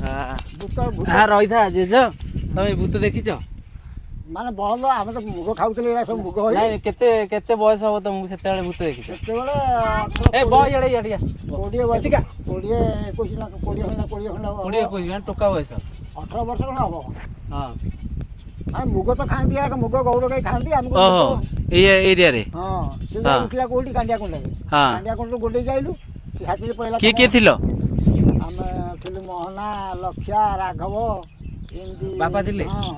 रही था जेज तमें भूत देखिच माने बहल आम तो मुग खाऊले सब मुग केते केते बयस हम तुमको से भूत देखिच सेतबेले कोड़े टोका बयस 18 वर्ष खंड हम हाँ मुग तो खाती मुग गौड़ गाई खाती एरिया रे हाँ से उठला कोठी कांडिया कुंड कांडिया कुंड गोटे जाइलु से साथी पळला किए थिलो आमे थिलु मोहना लक्ष्या राघव एंदी बापा थिले हां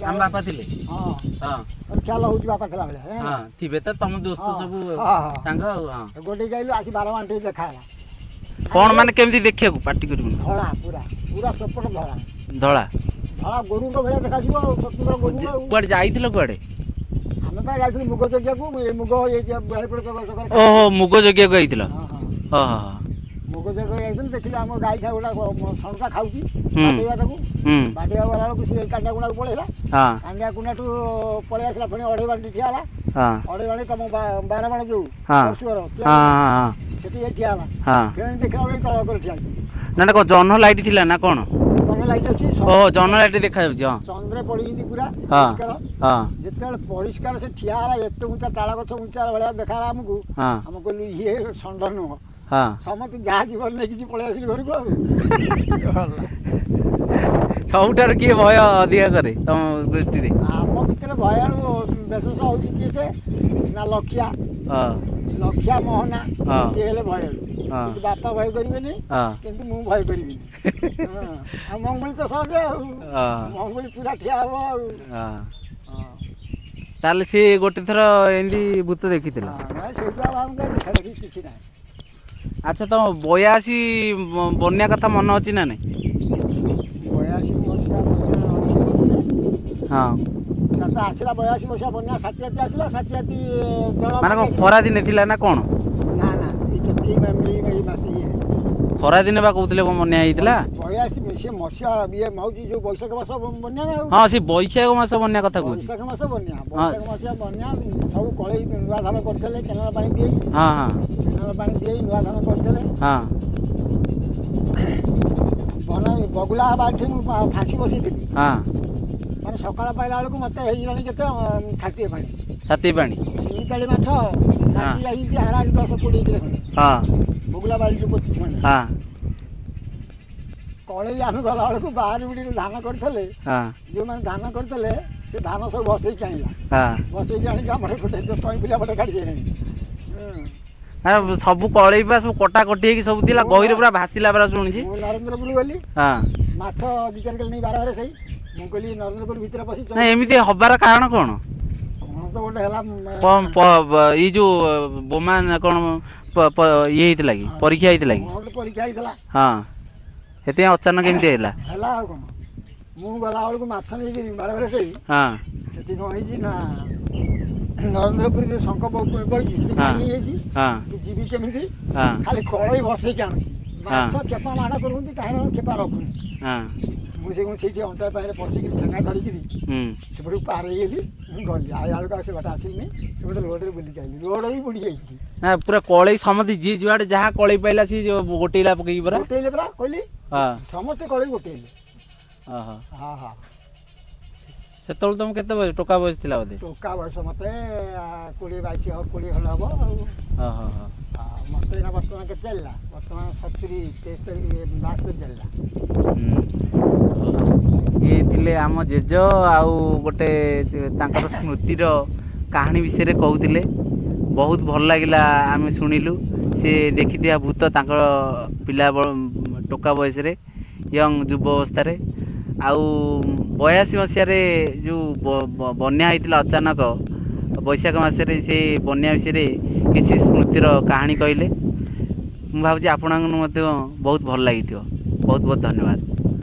हम बापा थिले हां हां ख्याल होउची बापा थिला बेले हां थिबे त तम दोस्त सब संग हां गोटे जाइलु आसी 12 घंटे देखाला कोन माने केमती देखिया को पार्टी करू धळा पूरा पूरा सपट धळा धळा धळा गोरु को भले देखा जीवो स्वतंत्र गोरु कुआड जाइथिलो कुआडे हमें बा जाइथिलु मुग जगिया को मुग ये बेले पड़ कर ओहो मुग जगिया को आइथिलो हां हां मुग जगिया जाइथिलु देखिलो हम गाय खा गोडा सणका खाउची बाटेवा ताकू बाटेवा वाला को से कांडा गुणा को पळेला हां कांडा गुणाटू पळे आसला फणी अढे बांडी ठियाला हां अढे बांडी तम 12 बाण जो परसुवर हां हां सेठी ठियाला हां फेन देखा ओइ तळ कर ठिया ना को जन लाइट थिला ना कोन जन लाइट अछि ओ जन लाइट देखा जाउची हां चंद्र पड़ी दी पूरा हां हां जेतल परिष्कार से ठियाला एते ऊंचा ताला गछ ऊंचा भलिया देखाला हमकू हां हम कहलु ये संडर नो हां समत जहा जीवन नै किछि पळे आसिल घर को सबुठार किए भय अधिका करे तम दृष्टि रे आम भितर भय बेसस होउची कि से ना लक्ष्या हां लक्ष्या मोहना ये हेले भय हां बापा भय करिवेनी हां किंतु मु भय करिविनी हां मंगली तो सहजे हां मंगली पूरा ठिया हो हां ताले से गोटे थर एंदी भूत देखिथिला हां सेटा हम का देखा देखि किछि नै अच्छा तो 82 बन्या कथा मन अछि ना नै 82 वर्षा हाँ सात आसला 82 वर्षा बन्या सातियाती आसला सातियाती जल माने को खरा दिन थिला ना कोन ना ना ई चती मई मास ये खरा दिन बा कहउतले बन्या हितला 82 से मसिया ये मौजी जो बैशाख मास बन्या ना हां से बैशाख मास बन्या कथा कहू बैशाख मास बन्या बैशाख मास बन्या सब कळई नुवा धान करथले केनाल पानी दिए हां हां केनाल पानी दिए नुवा धान करथले हां बना बगुला बाठी मु फांसी बसी थी हां माने सकाळ पाइला बेलକୁ मते हेई रानी केते छाती पानी सीताली माछ लागी आई कि हारा 10 20 किलो हां बगुला बाड़ी जो पति छन हां कळई आमे गला बेलକୁ बाहर बिडी धान करथले हां जो माने धान करथले से धान सब बसई काइला हां बसई जानी का हमरे कोटे तो तई पिला बटे काढी छे हां सब कळई पा सब कटा कटी की सब दिला गहिर पूरा भासीला बरा सुनि छी नरेंद्रपुर गली हां माछ विचार केल नहीं 12 रे सही मु कहली नरेंद्रपुर भीतर पसी ना एमिति हबार कारण कोन तो गोटे हला कम ई जो बोमा कोन ये हितला की परीक्षा हितला की परीक्षा हितला हां हेते अचानक केमति हैला हला कोन मु गला बेलକୁ माछ नै गिरी 12 रे सही हां सेठी न होई छी ना नरेंद्रपुर जो शंख बइची से नहीं है जी हां जीवी केमिति हां खाली कळई बसई कानु माछ केपा माडा करूंती काहे केपा रखुनी हां मुझे कौन सीटी अंटा पाए पसी कि ठंगा धरी कि से बड़ी पार हे गेली गली आय आलू का से घटा आसिल नहीं से बड़े रोड रे बुली गली रोड ही बुडी गई ना पूरा कळई समति जी जुआडे जहा कळई पाइला सी जो गोटेला पकई बरा गोटेले बरा कहली हां समस्त कळई गोटेले हां हां हां सेतल तुम केते बजे टोका बजे थिला बदे टोका बस मते 20 22 और 20 खंड हबो हां हां हां मते ना वर्तमान के चलला वर्तमान 70 73 लास्ट पे चलला ये थिले आम जेज आउ गोटे तांकर स्मृतिर कहानी विषय रे कहउतिले बहुत भल लागिला आमे सुनिलु से देखिथिया भूत तांकर पिला टोका बयस रे यंग युव अवस्था रे आउ 82 मसिया रे जो बन्या होइतिला अचानक बैशाख मासरे से बन्या विषय रे किसी स्मृतिर कहानी कहले मु भाबुची आपन बहुत भल लागिथियो बहुत बहुत धन्यवाद।